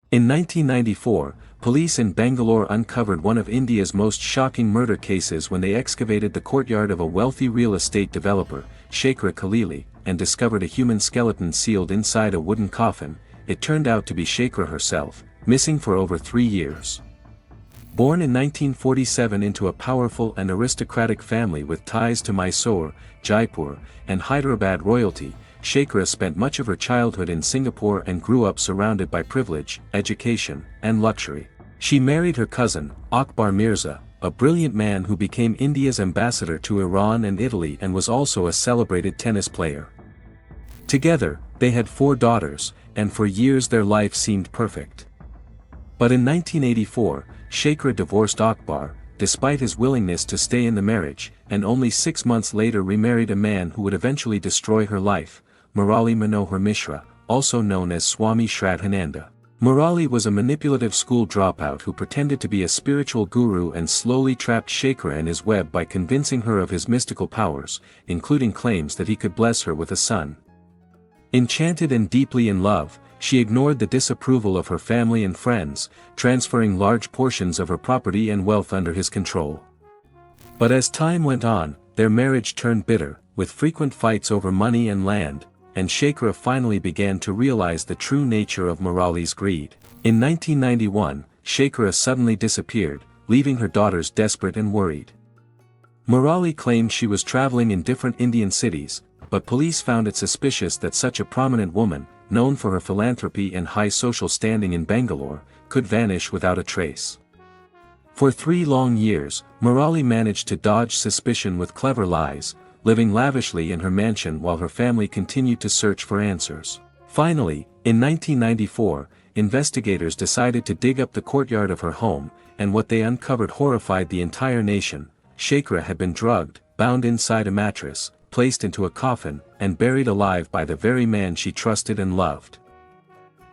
In 1994, police in Bangalore uncovered one of India's most shocking murder cases when they excavated the courtyard of a wealthy real estate developer, Shakereh Khaleeli, and discovered a human skeleton sealed inside a wooden coffin. It turned out to be Shakereh herself, missing for over 3 years. Born in 1947 into a powerful and aristocratic family with ties to Mysore, Jaipur, and Hyderabad royalty, Shakereh spent much of her childhood in Singapore and grew up surrounded by privilege, education, and luxury. She married her cousin, Akbar Mirza, a brilliant man who became India's ambassador to Iran and Italy and was also a celebrated tennis player. Together, they had 4 daughters, and for years their life seemed perfect. But in 1984, Shakereh divorced Akbar, despite his willingness to stay in the marriage, and only 6 months later remarried a man who would eventually destroy her life, Murali Manohar Mishra, also known as Swami Shraddhananda. Murali was a manipulative school dropout who pretended to be a spiritual guru and slowly trapped Shakereh in his web by convincing her of his mystical powers, including claims that he could bless her with a son. Enchanted and deeply in love, she ignored the disapproval of her family and friends, transferring large portions of her property and wealth under his control. But as time went on, their marriage turned bitter, with frequent fights over money and land, and Shakereh finally began to realize the true nature of Murali's greed. In 1991, Shakereh suddenly disappeared, leaving her daughters desperate and worried. Murali claimed she was traveling in different Indian cities, but police found it suspicious that such a prominent woman, known for her philanthropy and high social standing in Bangalore, could vanish without a trace. For 3 long years, Murali managed to dodge suspicion with clever lies, living lavishly in her mansion while her family continued to search for answers. Finally, in 1994, investigators decided to dig up the courtyard of her home, and what they uncovered horrified the entire nation. Shakereh had been drugged, bound inside a mattress, placed into a coffin, and buried alive by the very man she trusted and loved.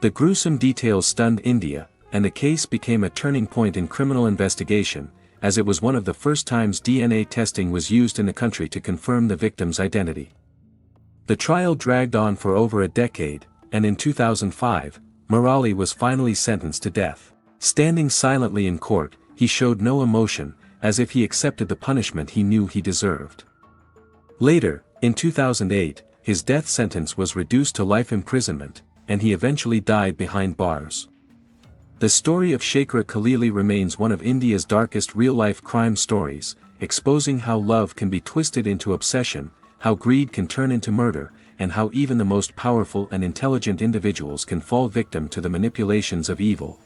The gruesome details stunned India, and the case became a turning point in criminal investigation, as it was one of the first times DNA testing was used in the country to confirm the victim's identity. The trial dragged on for over a decade, and in 2005, Murali was finally sentenced to death. Standing silently in court, he showed no emotion, as if he accepted the punishment he knew he deserved. Later, in 2008, his death sentence was reduced to life imprisonment, and he eventually died behind bars. The story of Shakereh Khaleeli remains one of India's darkest real-life crime stories, exposing how love can be twisted into obsession, how greed can turn into murder, and how even the most powerful and intelligent individuals can fall victim to the manipulations of evil.